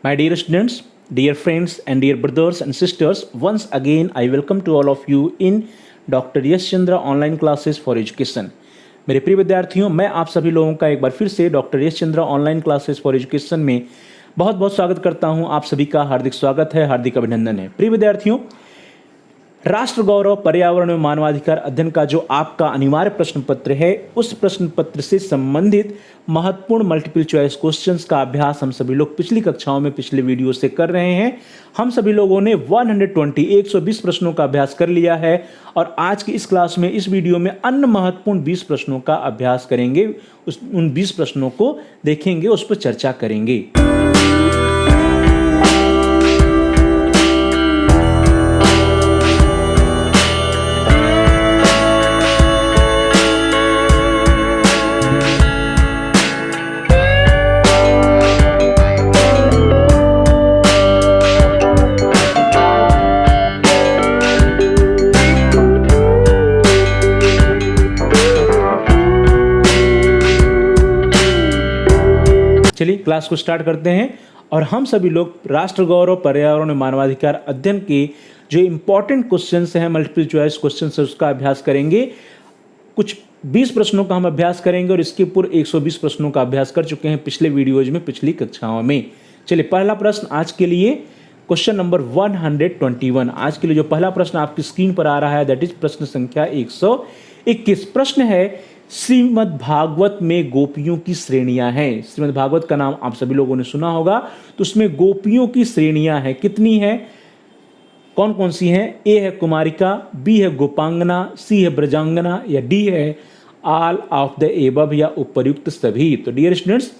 My dear students, dear friends, and dear brothers and sisters, once again I welcome to all of you in Dr. Yash Chandra online classes for education. मेरे प्रिय विद्यार्थियों, मैं आप सभी लोगों का एक बार फिर से doctor Yash Chandra online classes for education में बहुत बहुत स्वागत करता हूं। आप सभी का हार्दिक स्वागत है, हार्दिक अभिनंदन है। प्रिय विद्यार्थियों, राष्ट्र गौरव पर्यावरण एवं मानवाधिकार अध्ययन का जो आपका अनिवार्य प्रश्न पत्र है, उस प्रश्न पत्र से संबंधित महत्वपूर्ण मल्टीपल चॉइस क्वेश्चंस का अभ्यास हम सभी लोग पिछली कक्षाओं में पिछले वीडियो से कर रहे हैं। हम सभी लोगों ने 120 प्रश्नों का अभ्यास कर लिया है और आज की इस क्लास में इस वीडियो में अन्य महत्वपूर्ण 20 प्रश्नों का अभ्यास करेंगे। उन 20 प्रश्नों को देखेंगे, उस पर चर्चा करेंगे। चलिए क्लास को स्टार्ट करते हैं और हम सभी लोग राष्ट्र गौरव पर्यावरण और मानवाधिकार अध्ययन के जो इंपॉर्टेंट क्वेश्चंस हैं, मल्टीपल चॉइस क्वेश्चंस है, उसका अभ्यास करेंगे। कुछ 20 प्रश्नों का हम अभ्यास करेंगे और इसके पूर्व 120 प्रश्नों का अभ्यास कर चुके हैं पिछले वीडियोज में, पिछली कक्षाओं में। चलिए पहला प्रश्न आज के लिए क्वेश्चन नंबर 121। आज के लिए जो पहला प्रश्न आपकी स्क्रीन पर आ रहा है, दैट इज प्रश्न संख्या 121। प्रश्न है, श्रीमद् भागवत में गोपियों की श्रेणियां हैं। श्रीमद् भागवत का नाम आप सभी लोगों ने सुना होगा, तो उसमें गोपियों की श्रेणियां हैं। कितनी है, कौन कौन सी हैं? ए है कुमारिका, बी है गोपांगना, सी है ब्रजांगना या डी है ऑल ऑफ द एबव या उपर्युक्त सभी। तो डियर स्टूडेंट्स,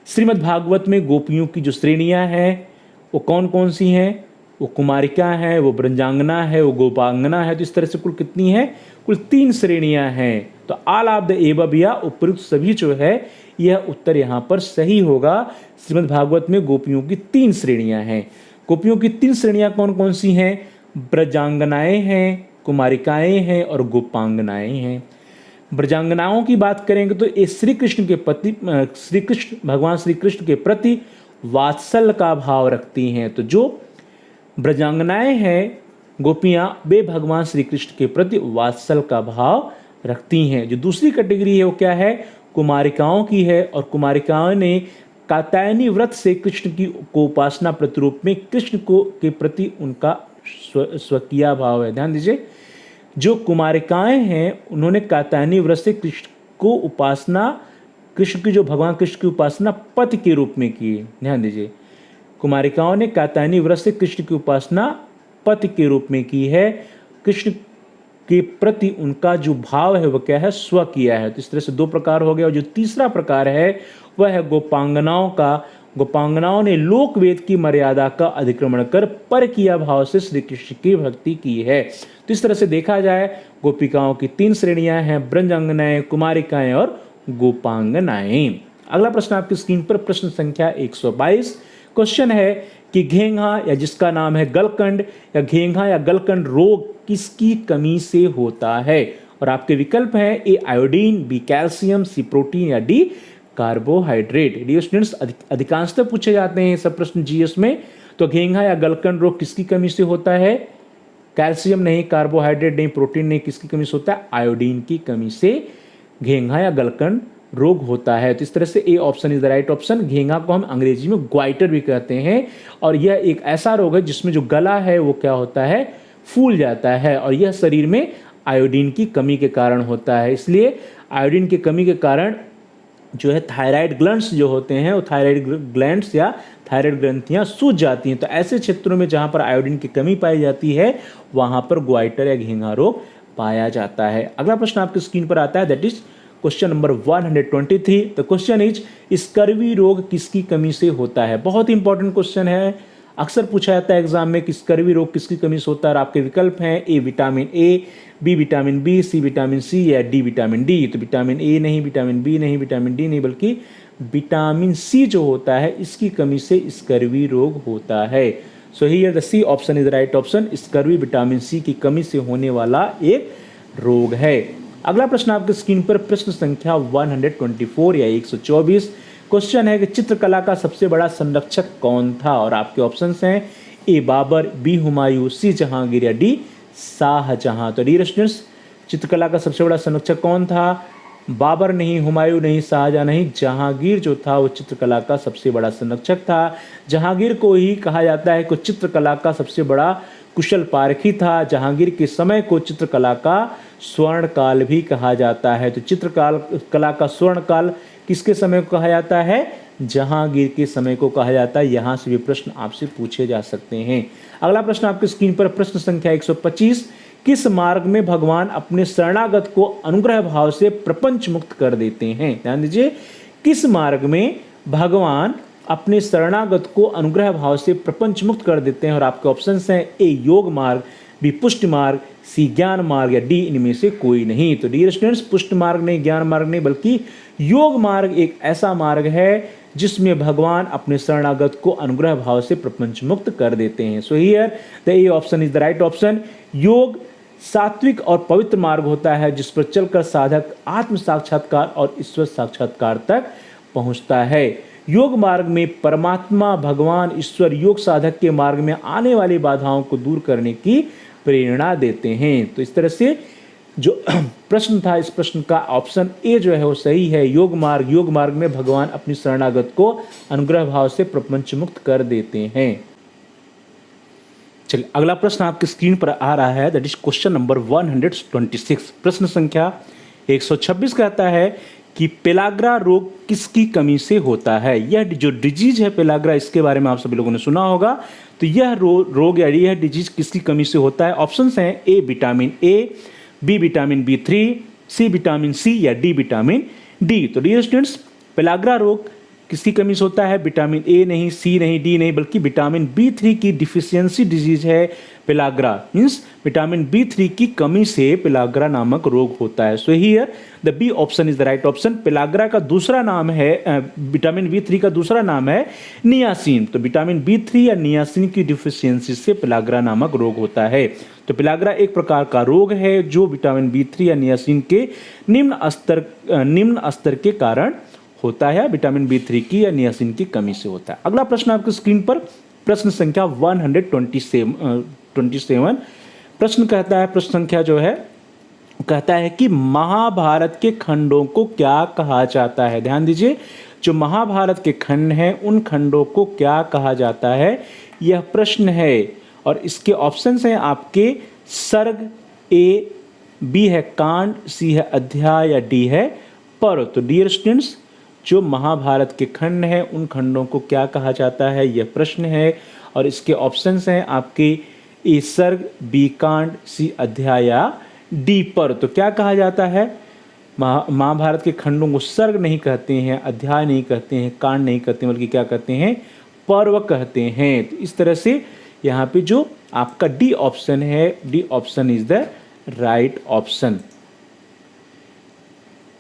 श्रीमद् भागवत में गोपियों की जो श्रेणियां हैं वो कौन कौन सी हैं? वो कुमारिका है, वो ब्रजांगना है, वो गोपांगना है। तो इस तरह से कुल कितनी है? कुल 3 श्रेणियां हैं। तो ऑल ऑफ द एबव या उपयुक्त सभी जो है, यह उत्तर यहाँ पर सही होगा। श्रीमद् भागवत में गोपियों की 3 श्रेणियां हैं। गोपियों की 3 श्रेणियां कौन कौन सी हैं? ब्रजांगनाएं हैं, कुमारिकाएं हैं और गोपांगनाएं हैं। ब्रजांगनाओं की बात करेंगे तो ये श्री कृष्ण के प्रति भगवान श्री कृष्ण के प्रति वात्सल्य का भाव रखती हैं। तो जो ब्रजांगनाएं हैं, गोपियां, वे भगवान श्री कृष्ण के प्रति वात्सल्य का भाव रखती हैं। जो दूसरी कैटेगरी है वो क्या है? कुमारिकाओं की है, और कुमारिकाओं ने कात्यायनी व्रत से कृष्ण की को उपासना प्रतिरूप में कृष्ण को के प्रति उनका स्वकीय भाव है। ध्यान दीजिए, जो कुमारिकाएं हैं उन्होंने कात्यायनी व्रत से कृष्ण को उपासना, कृष्ण की जो भगवान कृष्ण की उपासना पति के रूप में की। ध्यान दीजिए, कुमारिकाओं ने कात्यायनी व्रत से कृष्ण की उपासना पति के रूप में की है। कृष्ण के प्रति उनका जो भाव है वो क्या है? स्व किया है। तो इस तरह से 2 प्रकार हो गए। और जो तीसरा प्रकार है वह है गोपांगनाओं का। गोपांगनाओं ने लोक वेद की मर्यादा का अतिक्रमण कर पर किया भाव से श्री कृष्ण की भक्ति की है। तो इस तरह से देखा जाए, गोपिकाओं की 3 श्रेणियां हैं, ब्रजांगनाएं, कुमारिकाएं और गोपांगनाएं। अगला प्रश्न आपकी स्क्रीन पर प्रश्न संख्या 122। क्वेश्चन है कि घेंघा या जिसका नाम है गलकंड या घेंघा या गलकंड रोग किसकी कमी से होता है? और आपके विकल्प हैं A iodine, B calcium, C protein या डी कार्बोहाइड्रेट। डियर स्टूडेंट्स, अधिकांशतः पूछे जाते हैं सब प्रश्न जीएस में। तो घेंघा या गलकंड रोग किसकी कमी से होता है? कैल्शियम नहीं, कार्बोहाइड्रेट नहीं, प्रोटीन नहीं, किसकी कमी से होता है? आयोडीन की कमी से घेंघा या गलकंड रोग होता है। तो इस तरह से ए option is the right option. घेंघा को हम अंग्रेजी में ग्वाइटर भी कहते हैं, और यह एक ऐसा रोग है जिसमें जो गला है वो क्या होता है? फूल जाता है, और यह शरीर में आयोडीन की कमी के कारण होता है। इसलिए आयोडीन की कमी के कारण जो है थायराइड ग्लैंड्स जो होते हैं, वो थायराइड ग्लैंड्स या थायराइड ग्रंथियां सूज जाती हैं। तो ऐसे क्षेत्रों में जहां पर आयोडीन की कमी पाई जाती है, वहां पर ग्वाइटर या घेंघा रोग पाया जाता है। अगला प्रश्न आपकी स्क्रीन पर आता है, that is question number 123। The question is, scurvy रोग किसकी कमी से होता है? बहुत इंपॉर्टेंट क्वेश्चन है, अक्सर पूछा जाता है एग्जाम में कि स्कर्वी रोग किसकी कमी से होता है। और आपके विकल्प हैं A vitamin A, B vitamin B, C vitamin C या डी विटामिन डी। तो विटामिन ए नहीं, विटामिन बी नहीं, विटामिन डी नहीं, बल्कि विटामिन सी जो होता है इसकी कमी से स्कर्वी रोग होता है। So here the C option is the right option. Scurvy vitamin C की कमी से होने वाला एक रोग है। अगला प्रश्न आपके स्क्रीन पर प्रश्न संख्या 124 या 124। क्वेश्चन है कि चित्रकला का सबसे बड़ा संरक्षक कौन था, और आपके ऑप्शंस हैं ए बाबर, बी हुमायूं, सी जहांगीर या डी शाहजहां। तो डियर स्टूडेंट्स, चित्रकला का सबसे बड़ा संरक्षक कौन था? बाबर नहीं, हुमायूं नहीं, शाहजहां नहीं, जहांगीर जो था वो चित्रकला का सबसे बड़ा संरक्षक था। जहांगीर को ही कहा जाता है कि चित्रकला का सबसे बड़ा कुशल पारखी था। जहांगीर के समय को चित्रकला का स्वर्ण काल भी कहा जाता है। तो कला का स्वर्ण काल किसके समय को कहा जाता है? जहांगीर के समय को कहा जाता है। यहाँ से भी प्रश्न आपसे पूछे जा सकते हैं। अगला प्रश्न आपकी स्क्रीन पर, प्रश्न संख्या 125, किस मार्ग में भगवान अपने शरणागत को अनुग्रह भाव से प्रपंच मुक्त कर देते हैं? ध्यान दीजिए, किस मार्ग में भगवान अपने शरणागत को अनुग्रह भाव से प्रपंच मुक्त कर देते हैं? और आपके ऑप्शंस हैं ए योग मार्ग, बी पुष्ट मार्ग, सी ज्ञान मार्ग या डी इनमें से कोई नहीं। तो डियर स्टूडेंट्स, पुष्ट मार्ग नहीं, ज्ञान मार्ग नहीं, बल्कि योग मार्ग एक ऐसा मार्ग है जिसमें भगवान अपने शरणागत को अनुग्रह भाव से प्रपंच मुक्त कर देते हैं। सो here the A option is the right option. योग सात्विक और पवित्र मार्ग होता है जिस पर चलकर साधक आत्म साक्षात्कार और ईश्वर साक्षात्कार तक पहुंचता है। योग मार्ग में परमात्मा, भगवान, ईश्वर योग साधक के मार्ग में आने वाली बाधाओं को दूर करने की प्रेरणा देते हैं। तो इस तरह से जो प्रश्न था, इस प्रश्न का ऑप्शन ए जो है वो सही है, योग मार्ग में भगवान अपनी शरणागत को अनुग्रह भाव से प्रपंच मुक्त कर देते हैं। चलिए, अगला प्रश्न आपकी स्क्रीन पर आ रहा है, दैट इज क्वेश्चन नंबर 126। प्रश्न संख्या 126 कहता है कि पेलाग्रा रोग किसकी कमी से होता है? यह जो डिजीज है पेलाग्रा, इसके बारे में आप सभी लोगों ने सुना होगा। तो यह रोग या यह डिजीज किसकी कमी से होता है? ऑप्शंस हैं A vitamin A, B vitamin B3, C vitamin C या डी विटामिन डी। तो डियर स्टूडेंट्स, पेलाग्रा रोग किसकी कमी से होता है? विटामिन ए नहीं, सी नहीं, डी नहीं, बल्कि विटामिन B3 की डिफिशियंसी डिजीज है पेलाग्रा। मीन्स विटामिन B3 की कमी से पेलाग्रा नामक रोग होता है। So here the B option is the right option. Pellagra का दूसरा नाम है, विटामिन B3 का दूसरा नाम है नियासिन। तो विटामिन B3 या नियासिन की डिफिशियंसी से पेलाग्रा नामक रोग होता है। तो पेलाग्रा एक प्रकार का रोग है जो विटामिन B3 या नियासिन के निम्न स्तर के कारण होता है, विटामिन B3 की या नियासिन की कमी से होता है। अगला प्रश्न आपकी स्क्रीन पर, प्रश्न संख्या 127। प्रश्न कहता है, प्रश्न संख्या जो है कहता है कि महाभारत के खंडों को क्या कहा जाता है? ध्यान दीजिए, जो महाभारत के खंड हैं उन खंडों को क्या कहा जाता है, यह प्रश्न है। और इसके ऑप्शंस हैं आपके सर्ग, ए, बी है कांड, सी है अध्याय या डी है पर्व। तो डियर स्टूडेंट्स, जो महाभारत के खंड हैं उन खंडों को क्या कहा जाता है, यह प्रश्न है। और इसके ऑप्शंस हैं आपके ए सर्ग, बी कांड, सी अध्याय या डी पर्व। तो क्या कहा जाता है? महाभारत के खंडों को सर्ग नहीं कहते हैं, अध्याय नहीं कहते हैं, कांड नहीं कहते हैं, बल्कि क्या कहते हैं? पर्व कहते हैं। तो इस तरह से यहाँ पे जो आपका डी ऑप्शन है, D option is the right option.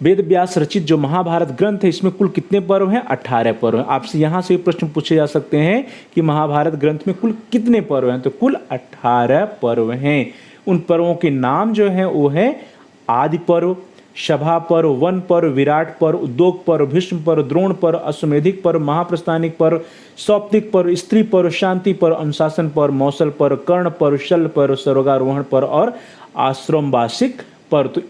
Ved Vyas रचित जो महाभारत ग्रंथ है इसमें कुल कितने पर्व हैं? 18 पर्व हैं। आपसे यहाँ से प्रश्न पूछे जा सकते हैं कि महाभारत ग्रंथ में कुल कितने पर्व हैं? तो कुल 18 पर्व हैं। उन पर्वों के नाम जो हैं वो है आदि पर्व, सभा पर्व, वन पर्व, विराट पर्व, उद्योग पर्व, भीष्म पर्व, द्रोण पर्व, अश्वमेधिक पर्व, महाप्रस्थानिक पर्व, सौप्तिक पर्व, स्त्री पर्व, शांति पर्व, अनुशासन पर्व, मौसल पर्व, कर्ण पर्व, शल्य पर्व, स्वर्गारोहण पर्व और आश्रमवासिक पर्व। तो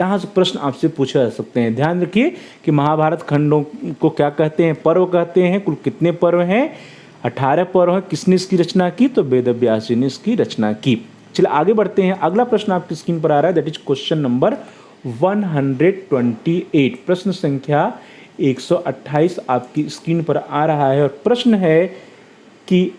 यहाँ से प्रश्न आपसे पूछे जा सकते हैं। ध्यान रखिए कि महाभारत खंडों को क्या कहते हैं? पर्व कहते हैं। कुल कितने पर्व हैं? 18 पर्व हैं। किसने इसकी रचना की? तो वेद व्यास जी ने इसकी रचना की। चलिए आगे बढ़ते हैं। अगला प्रश्न आपकी स्क्रीन पर आ रहा है, दैट इज क्वेश्चन नंबर 128। प्रश्न संख्या 128 आपकी स्क्रीन पर आ रहा है और प्रश्न है कि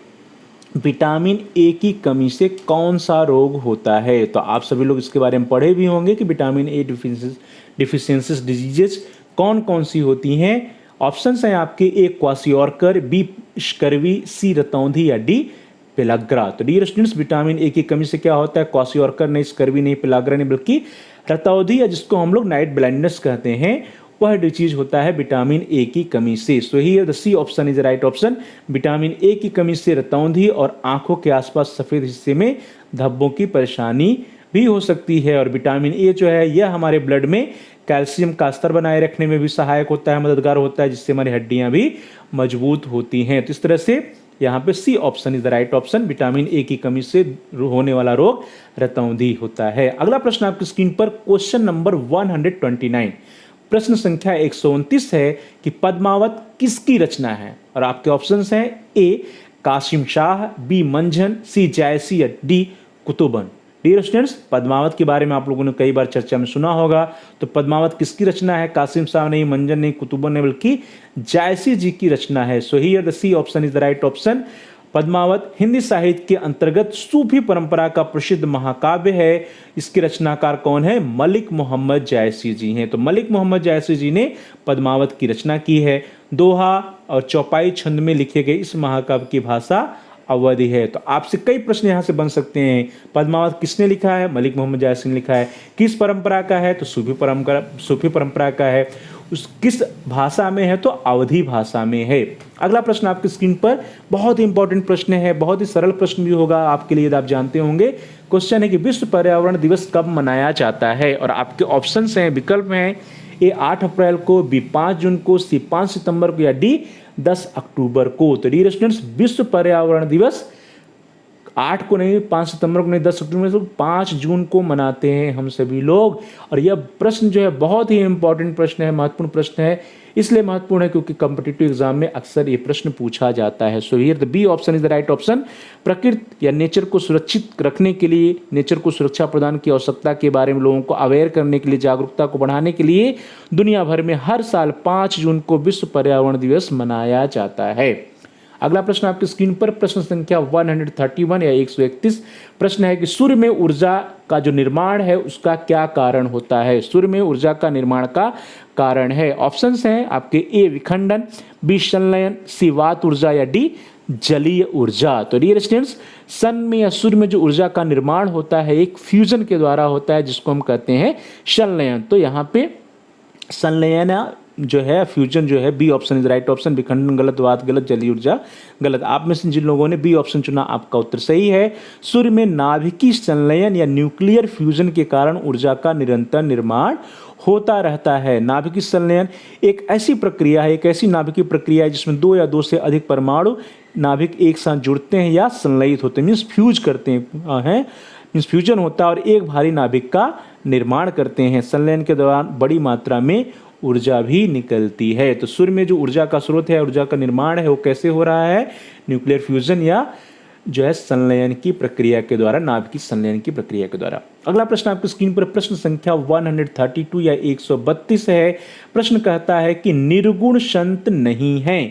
विटामिन ए की कमी से कौन सा रोग होता है? तो आप सभी लोग इसके बारे में पढ़े भी होंगे कि विटामिन ए डिफिशियंसीज डिजीजेस कौन कौन सी होती हैं। ऑप्शंस हैं आपके ए क्वासियोरकर, बी स्कर्वी, सी रतौंधी या डी पेलाग्रा। तो डियर स्टूडेंट्स, विटामिन ए की कमी से क्या होता है? क्वासियोरकर नहीं, स्कर्वी नहीं, पेलाग्रा नहीं, बल्कि रतौंधी या जिसको हम लोग नाइट ब्लाइंडनेस कहते हैं, वह डिजीज होता है विटामिन ए की कमी से। So here the C option is right option. Vitamin A की कमी से रतौंधी और आंखों के आसपास सफेद हिस्से में धब्बों की परेशानी भी हो सकती है। और विटामिन ए जो है यह हमारे ब्लड में कैल्शियम का स्तर बनाए रखने में भी सहायक होता है, मददगार होता है, जिससे हमारी हड्डियां भी मजबूत होती हैं। तो इस तरह से यहाँ पे C option is the right option. Vitamin A की कमी से होने वाला रोग रतौंधी होता है। अगला प्रश्न आपकी स्क्रीन पर क्वेश्चन नंबर 129, प्रश्न संख्या 129 है कि पद्मावत किसकी रचना है? और आपके ऑप्शंस हैं ए कासिम शाह, बी मंझन, सी जायसी या D Kutuban. Dear students, Padmaavat के बारे में आप लोगों ने कई बार चर्चा में सुना होगा। तो पद्मावत किसकी रचना है? कासिम शाह नहीं, मंजन नहीं, कुतुबन नहीं, बल्कि जायसी जी की रचना है। So here the C option is the right option. Padmavat Hindi साहित्य के अंतर्गत सूफी परंपरा का प्रसिद्ध महाकाव्य है। इसके रचनाकार कौन है? मलिक मोहम्मद जायसी जी हैं। तो मलिक मोहम्मद जायसी जी ने पद्मावत की रचना की है। दोहा और चौपाई छंद में लिखे गए इस महाकाव्य की भाषा अवधि है। तो आपसे कई प्रश्न यहाँ से बन सकते हैं। पद्मावत किसने लिखा है? मलिक मोहम्मद जायसी ने लिखा है। किस परंपरा का है? तो सूफी परंपरा का है। उस किस भाषा में है? तो अवधी भाषा में है। अगला प्रश्न आपकी स्क्रीन पर बहुत ही इंपॉर्टेंट प्रश्न है, बहुत ही सरल प्रश्न भी होगा आपके लिए, आप जानते होंगे। क्वेश्चन है कि विश्व पर्यावरण दिवस कब मनाया जाता है? और आपके ऑप्शंस हैं, विकल्प हैं, ए 8 अप्रैल को, बी 5 जून को, सी 5 सितंबर को या डी 10 अक्टूबर को। तो डियर स्टूडेंट्स, विश्व पर्यावरण दिवस 8 को नहीं, 5 सितंबर को नहीं, 10 अक्टूबर को, 5 जून को मनाते हैं हम सभी लोग। और यह प्रश्न जो है बहुत ही इंपॉर्टेंट प्रश्न है, महत्वपूर्ण प्रश्न है। इसलिए महत्वपूर्ण है क्योंकि कॉम्पिटिटिव एग्जाम में अक्सर ये प्रश्न पूछा जाता है। So here the B option is the right option. प्रकृति या नेचर को सुरक्षित रखने के लिए, नेचर को सुरक्षा प्रदान की आवश्यकता के बारे में लोगों को अवेयर करने के लिए, जागरूकता को बढ़ाने के लिए दुनिया भर में हर साल 5 जून को विश्व पर्यावरण दिवस मनाया जाता है। अगला प्रश्न आपकी स्क्रीन पर प्रश्न संख्या 131 या 131 प्रश्न है कि सूर्य में ऊर्जा का जो निर्माण है उसका क्या कारण होता है? सूर्य में ऊर्जा का निर्माण का कारण है। ऑप्शंस हैं आपके ए विखंडन, बी संलयन, सी वात ऊर्जा या डी जलीय ऊर्जा। तो डियर स्टूडेंट्स, सन में या सूर्य में जो ऊर्जा का निर्माण होता है एक फ्यूजन के द्वारा होता है, जिसको हम कहते हैं संलयन। तो यहाँ पे संलयन जो है, फ्यूजन जो है, B option is right option. विखंडन गलत, वात गलत, जलीय ऊर्जा गलत। आप में से जिन लोगों ने बी ऑप्शन चुना आपका उत्तर सही है। सूर्य में नाभिकीय संलयन या न्यूक्लियर फ्यूजन के कारण ऊर्जा का निरंतर निर्माण होता रहता है। नाभिकीय संलयन एक ऐसी प्रक्रिया है, एक ऐसी नाभिकीय प्रक्रिया है जिसमें 2 या 2 से अधिक परमाणु नाभिक एक साथ जुड़ते हैं या संलयित होते हैं, मीन्स फ्यूज करते हैं, मीन्स फ्यूजन होता है और एक भारी नाभिक का निर्माण करते हैं। संलयन के दौरान बड़ी मात्रा में ऊर्जा भी निकलती है। तो सूर्य में जो ऊर्जा का स्रोत है, ऊर्जा का निर्माण है, वो कैसे हो रहा है? न्यूक्लियर फ्यूजन या जो है संलयन की प्रक्रिया के द्वारा, नाभिकीय संलयन की प्रक्रिया के द्वारा। अगला प्रश्न आपकी स्क्रीन पर प्रश्न संख्या 132 या 132 है। प्रश्न कहता है कि निर्गुण संत नहीं है।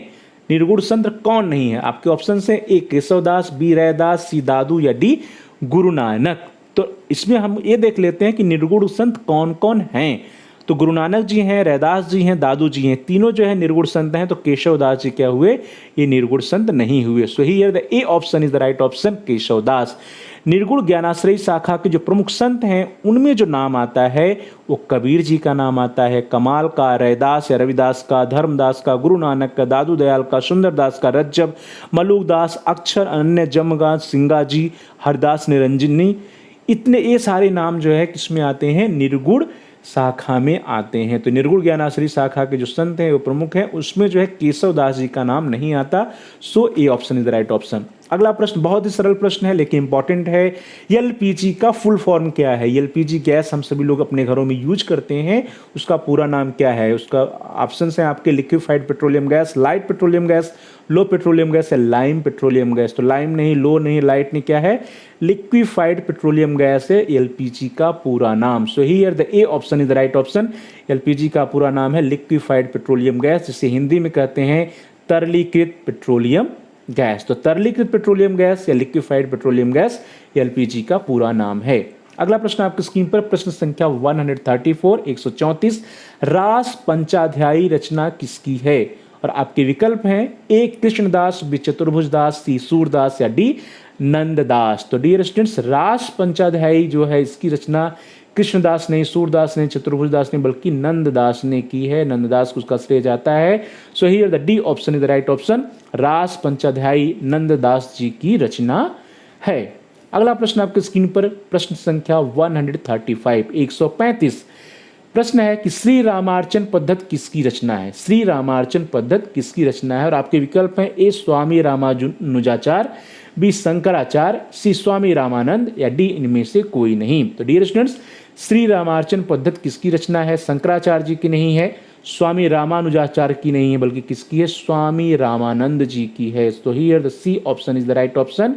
निर्गुण संत कौन नहीं है? आपके ऑप्शन है ए केशवदास, बी रैदास, सी दादू या डी गुरु नानक। तो इसमें हम ये देख लेते हैं कि निर्गुण संत कौन कौन हैं। तो गुरु नानक जी हैं, रैदास जी हैं, दादू जी हैं, तीनों जो है निर्गुण संत हैं। तो केशवदास जी क्या हुए? ये निर्गुण संत नहीं हुए। सो here the A option is the right option, Keshavdas. निर्गुण ज्ञानाश्रयी शाखा के जो प्रमुख संत हैं उनमें जो नाम आता है वो कबीर जी का नाम आता है, कमाल का, रैदास या रविदास का, धर्मदास का, गुरु नानक का, दादू दयाल का, सुंदरदास का, रज्जब, मलुकदास, अक्षर, अनन्य, जमगास, सिंगा जी, हरदास, निरंजनी, इतने ये सारे नाम जो है किसमें आते हैं? निर्गुण शाखा में आते हैं। तो निर्गुण ज्ञानाश्रयी शाखा के जो संत हैं वो प्रमुख हैं, उसमें जो है केशवदास जी का नाम नहीं आता। So A option is the right option. अगला प्रश्न बहुत ही सरल प्रश्न है लेकिन इंपॉर्टेंट है। एलपीजी का फुल फॉर्म क्या है? एलपीजी गैस हम सभी लोग अपने घरों में यूज करते हैं, उसका पूरा नाम क्या है? उसका ऑप्शन है आपके liquefied petroleum gas, light petroleum gas, low petroleum gas या लाइम पेट्रोलियम गैस। तो लाइम नहीं, लो नहीं, लाइट नहीं, क्या है? लिक्विफाइड पेट्रोलियम गैस है एलपीजी का पूरा नाम। So here the A option is the right option. LPG का पूरा नाम है लिक्विफाइड पेट्रोलियम गैस, जिसे हिंदी में कहते हैं तरलीकृत पेट्रोलियम गैस। तो तरलीकृत पेट्रोलियम गैस या लिक्विफाइड पेट्रोलियम गैस एलपीजी का पूरा नाम है। अगला प्रश्न आपकी स्क्रीन पर प्रश्न संख्या 134 134 रास पंचाध्यायी रचना किसकी है? और आपके विकल्प हैं ए कृष्णदास, बी चतुर्भुजदास, सी सूरदास या डी नंददास। तो डियर स्टूडेंट्स, रास पंचाध्यायी जो है इसकी रचना कृष्णदास ने, सूरदास ने, चतुर्भुजदास ने, बल्कि नंददास ने की है। नंददास को उसका श्रेय जाता है। So here the D option is the right option. रास पंचाध्यायी नंददास जी की रचना है। अगला प्रश्न आपके स्क्रीन पर प्रश्न संख्या 135 135 प्रश्न है कि श्री रामार्चन पद्धति किसकी रचना है। श्री रामार्चन पद्धति किसकी रचना है और आपके विकल्प हैं ए स्वामी रामानुजाचार्य, बी शंकराचार्य, सी स्वामी रामानंद या डी इनमें से कोई नहीं। तो डियर स्टूडेंट्स, श्री रामार्चन पद्धति किसकी रचना है? शंकराचार्य जी की नहीं है, स्वामी रामानुजाचार्य की नहीं है, बल्कि किसकी है? स्वामी रामानंद जी की है। तो here the C option is the right option.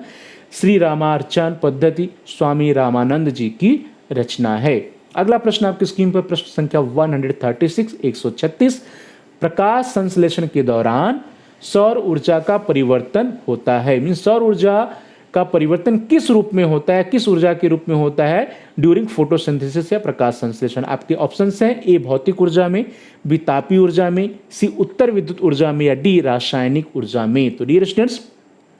Shri Ramarchan Paddhati Swami Ramanand जी की रचना है। अगला प्रश्न आपकी स्क्रीन पर प्रश्न संख्या 136 136 प्रकाश संश्लेषण के दौरान सौर ऊर्जा का परिवर्तन होता है। मीन्स सौर ऊर्जा का परिवर्तन किस रूप में होता है, किस ऊर्जा के रूप में होता है ड्यूरिंग फोटोसिंथेसिस या प्रकाश संश्लेषण। आपके ऑप्शंस हैं ए भौतिक ऊर्जा में, बी तापीय ऊर्जा में, सी उत्तर विद्युत ऊर्जा में या डी रासायनिक ऊर्जा में। तो डियर स्टूडेंट्स,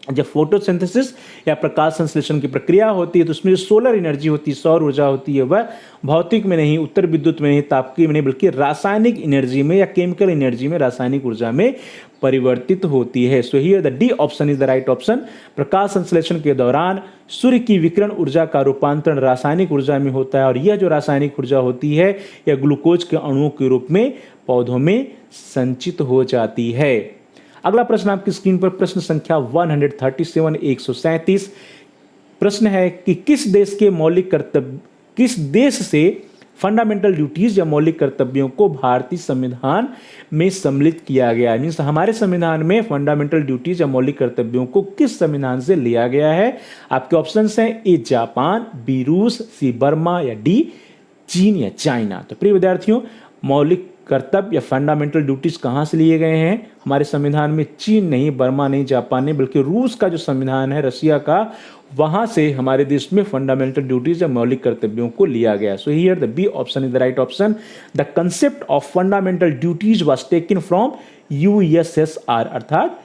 जब फोटोसिंथेसिस या प्रकाश संश्लेषण की प्रक्रिया होती है तो उसमें जो सोलर एनर्जी होती है, सौर ऊर्जा होती है, वह भौतिक में नहीं, उत्तर विद्युत में नहीं, तापकीय में नहीं, बल्कि रासायनिक एनर्जी में या केमिकल एनर्जी में, रासायनिक ऊर्जा में परिवर्तित होती है। So here the D option is the right option. प्रकाश संश्लेषण के दौरान सूर्य की विकिरण ऊर्जा का रूपांतरण रासायनिक ऊर्जा में होता है और यह जो रासायनिक ऊर्जा होती है यह ग्लूकोज के अणुओं के रूप में पौधों में संचित हो जाती है। अगला प्रश्न आपकी स्क्रीन पर प्रश्न संख्या 137 137 प्रश्न है कि किस देश से फंडामेंटल ड्यूटीज या मौलिक कर्तव्यों को भारतीय संविधान में सम्मिलित किया गया है। मीन्स हमारे संविधान में फंडामेंटल ड्यूटीज या मौलिक कर्तव्यों को किस संविधान से लिया गया है। आपके ऑप्शंस हैं ए जापान, बी रूस, सी बर्मा या डी चीन या चाइना। तो प्रिय विद्यार्थियों, मौलिक कर्तव्य या फंडामेंटल ड्यूटीज कहाँ से लिए गए हैं हमारे संविधान में? चीन नहीं, बर्मा नहीं, जापान नहीं, बल्कि रूस का जो संविधान है, रशिया का, वहां से हमारे देश में फंडामेंटल ड्यूटीज या मौलिक कर्तव्यों को लिया गया। So here the B option is the right option. The concept of fundamental duties was taken from USSR, अर्थात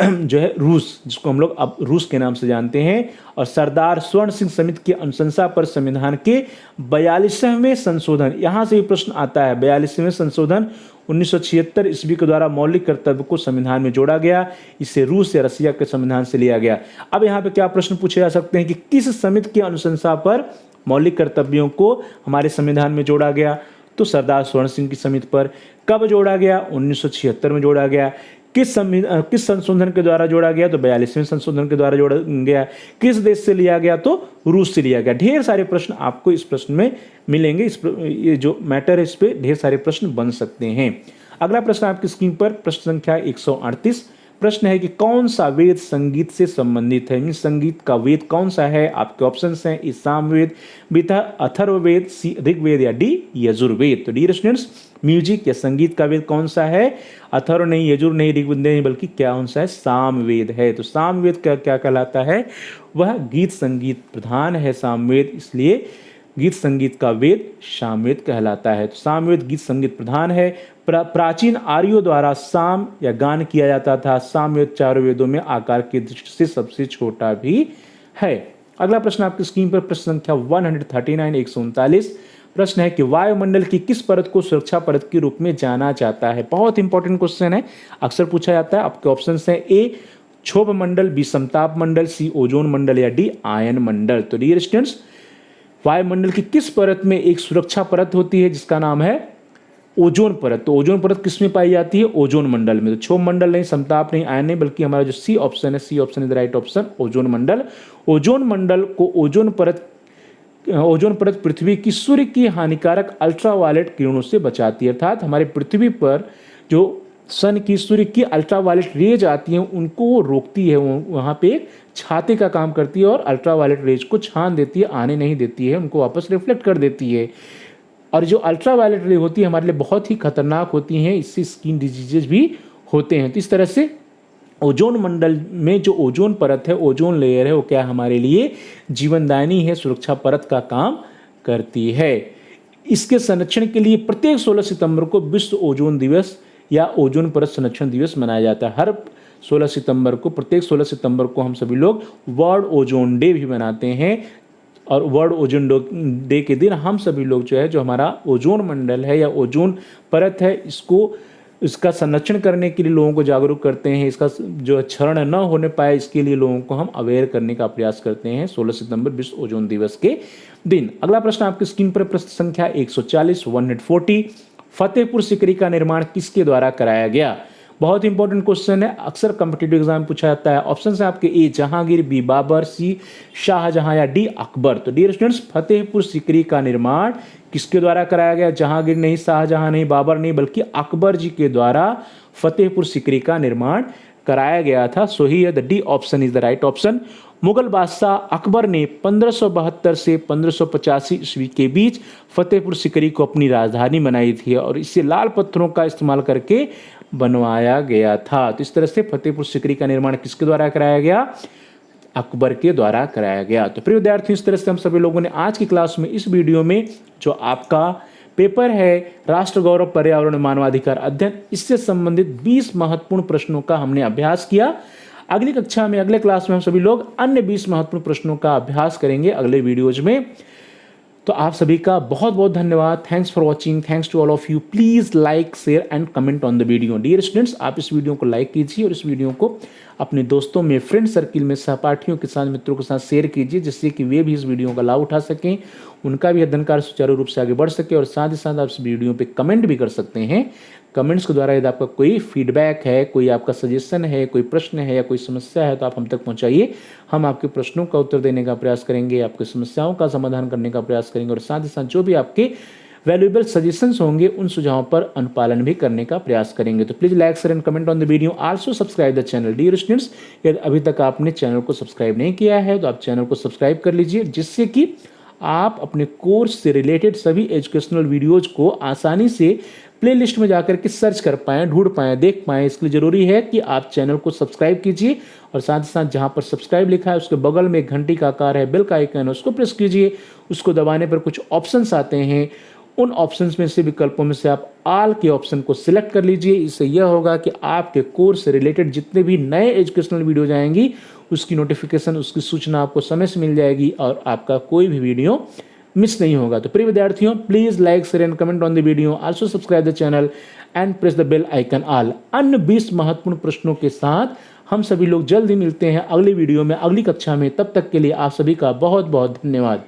जो है रूस, जिसको हम लोग अब रूस के नाम से जानते हैं, और सरदार स्वर्ण सिंह समिति की अनुशंसा पर संविधान के 42वें संशोधन, यहां से भी प्रश्न आता है, 42वें संशोधन 1976 ईस्वी के द्वारा मौलिक कर्तव्य को संविधान में जोड़ा गया। इसे रूस या रसिया के संविधान से लिया गया। अब यहाँ पे क्या प्रश्न पूछे जा सकते हैं कि किस समिति की अनुशंसा पर मौलिक कर्तव्यों को हमारे संविधान में जोड़ा गया? तो सरदार स्वर्ण सिंह की समिति पर। कब जोड़ा गया? 1976 में जोड़ा गया। किस संशोधन के द्वारा जोड़ा गया? तो 42वें संशोधन के द्वारा जोड़ा गया। किस देश से लिया गया? तो रूस से लिया गया। ढेर सारे प्रश्न आपको इस प्रश्न में मिलेंगे। ये जो मैटर है इस पे ढेर सारे प्रश्न बन सकते हैं। अगला प्रश्न आपकी स्क्रीन पर प्रश्न संख्या 138 प्रश्न है कि कौन सा वेद संगीत से संबंधित है? मीन संगीत का वेद कौन सा है? आपके ऑप्शंस हैं ए सामवेद, बी अथर्ववेद, सी ऋग्वेद या डी यजुर्वेद। तो डियर स्टूडेंट्स, म्यूजिक या संगीत का वेद कौन सा है? अथर्व नहीं, यजुर नहीं, ऋग्वेद नहीं, बल्कि क्या कौन सा है? सामवेद है। तो सामवेद का क्या कहलाता है? वह गीत संगीत प्रधान है सामवेद, इसलिए गीत संगीत का वेद सामवेद कहलाता है। तो सामवेद गीत संगीत प्रधान है। प्राचीन आर्यों द्वारा साम या गान किया जाता था। सामवेद चारों वेदों में आकार की दृष्टि से सबसे छोटा भी है। अगला प्रश्न आपकी स्क्रीन पर प्रश्न संख्या 139 139 प्रश्न है कि वायुमंडल की किस परत को सुरक्षा परत के रूप में जाना जाता है? बहुत इंपॉर्टेंट क्वेश्चन है, अक्सर पूछा जाता है। आपके ऑप्शंस हैं ए क्षोभ मंडल, बी समताप मंडल, सी ओजोन मंडल या डी आयन मंडल। तो डियर स्टूडेंट्स, वायुमंडल की किस परत में एक सुरक्षा परत होती है जिसका नाम है ओजोन परत? तो ओजोन परत किस में पाई जाती है? ओजोन मंडल में। तो क्षोभ मंडल नहीं, समताप नहीं, आयन नहीं, बल्कि हमारा जो सी ऑप्शन है, C option is the right option, ozone मंडल। ओजोन मंडल को ओजोन परत पृथ्वी की सूर्य की हानिकारक अल्ट्रावायलेट किरणों से बचाती है। अर्थात हमारे पृथ्वी पर जो सन की, सूर्य की अल्ट्रावायलेट रेज आती हैं उनको वो रोकती है, वहाँ पे एक छाते का काम करती है और अल्ट्रावायलेट रेज को छान देती है, आने नहीं देती है, उनको वापस रिफ्लेक्ट कर देती है। और जो अल्ट्रावायलेट रे होती है हमारे लिए बहुत ही खतरनाक होती हैं, इससे स्किन डिजीजेज भी होते हैं। तो इस तरह से ओजोन मंडल में जो ओजोन परत है, ओजोन लेयर है, वो क्या हमारे लिए जीवनदायिनी है, सुरक्षा परत का काम करती है। इसके संरक्षण के लिए प्रत्येक 16 सितंबर को विश्व ओजोन दिवस या ओजोन परत संरक्षण दिवस मनाया जाता है। हर 16 सितंबर को, प्रत्येक 16 सितंबर को हम सभी लोग वर्ल्ड ओजोन डे भी मनाते हैं। और वर्ल्ड ओजोन डे के दिन हम सभी लोग जो है, जो हमारा ओजोन मंडल है या ओजोन परत है, इसको इसका संरक्षण करने के लिए लोगों को जागरूक करते हैं, इसका जो क्षरण न होने पाए इसके लिए लोगों को हम अवेयर करने का प्रयास करते हैं 16 सितंबर विश्व ओजोन दिवस के दिन। अगला प्रश्न आपकी स्क्रीन पर, प्रश्न संख्या 140 140, फतेहपुर सीकरी का निर्माण किसके द्वारा कराया गया? बहुत इंपॉर्टेंट क्वेश्चन है, अक्सर कॉम्पिटिटिव एग्जाम पूछा जाता है। ऑप्शन है आपके ए जहांगीर, बी बाबर, सी शाहजहां या डी अकबर। तो डियर स्टूडेंट्स, फतेहपुर सीकरी का निर्माण किसके द्वारा कराया गया? जहांगीर नहीं, शाहजहां नहीं, बाबर नहीं, बल्कि अकबर जी के द्वारा फतेहपुर सीकरी का निर्माण कराया गया था। सो here the D option is the right option. Mughal बादशाह अकबर ने 1572 से 1585 ईस्वी के बीच फतेहपुर सीकरी को अपनी राजधानी बनाई थी और इसे लाल पत्थरों का इस्तेमाल करके बनवाया गया था। तो इस तरह से फतेहपुर सीकरी का निर्माण किसके द्वारा कराया गया? अकबर के द्वारा कराया गया। तो प्रिय विद्यार्थियों, इस तरह से हम सभी लोगों ने आज की क्लास में, इस वीडियो में, जो आपका पेपर है राष्ट्र गौरव पर्यावरण मानवाधिकार अध्ययन, इससे संबंधित 20 महत्वपूर्ण प्रश्नों का हमने अभ्यास किया। अगली कक्षा में, अगले क्लास में हम सभी लोग अन्य 20 महत्वपूर्ण प्रश्नों का अभ्यास करेंगे अगले वीडियोज में। तो आप सभी का बहुत बहुत धन्यवाद। Thanks for watching, thanks to all of you. Please like, share and comment on the video. Dear students, आप इस वीडियो को लाइक कीजिए और इस वीडियो को अपने दोस्तों में, फ्रेंड सर्किल में, सहपाठियों के साथ, मित्रों के साथ शेयर कीजिए, जिससे कि वे भी इस वीडियो का लाभ उठा सकें, उनका भी अध्ययन कार्य सुचारू रूप से आगे बढ़ सके। और साथ ही साथ आप इस वीडियो पे कमेंट भी कर सकते हैं। कमेंट्स के द्वारा यदि आपका कोई फीडबैक है, कोई आपका सजेशन है, कोई प्रश्न है या कोई समस्या है, तो आप हम तक पहुंचाइए। हम आपके प्रश्नों का उत्तर देने का प्रयास करेंगे, आपकी समस्याओं का समाधान करने का प्रयास करेंगे और साथ ही साथ जो भी आपके वैल्यूएबल सजेशंस होंगे उन सुझावों पर अनुपालन भी करने का प्रयास करेंगे। तो please like, share and comment on the video. Also subscribe the channel. Dear students, यदि अभी तक आपने चैनल को सब्सक्राइब नहीं किया है तो आप चैनल को सब्सक्राइब कर लीजिए, जिससे कि आप अपने कोर्स से रिलेटेड सभी एजुकेशनल वीडियोज को आसानी से प्लेलिस्ट में जाकर के सर्च कर पाएं, ढूंढ पाएं, देख पाएं। इसके लिए जरूरी है कि आप चैनल को सब्सक्राइब कीजिए और साथ ही साथ जहां पर सब्सक्राइब लिखा है उसके बगल में एक घंटी का आकार है, बेल का आइकन है, उसको प्रेस कीजिए। उसको दबाने पर कुछ ऑप्शंस आते हैं, उन ऑप्शंस में से, विकल्पों में से आप ऑल के ऑप्शन को सिलेक्ट कर लीजिए। इससे यह होगा कि आपके कोर्स से रिलेटेड जितने भी नए एजुकेशनल वीडियोज आएंगी उसकी नोटिफिकेशन, उसकी सूचना आपको समय से मिल जाएगी और आपका कोई भी वीडियो मिस नहीं होगा। तो प्रिय विद्यार्थियों, please like, share and comment on the video. Also subscribe the channel and press the bell icon all. अन्य 20 महत्वपूर्ण प्रश्नों के साथ हम सभी लोग जल्द ही मिलते हैं अगली वीडियो में, अगली कक्षा में। तब तक के लिए आप सभी का बहुत बहुत धन्यवाद।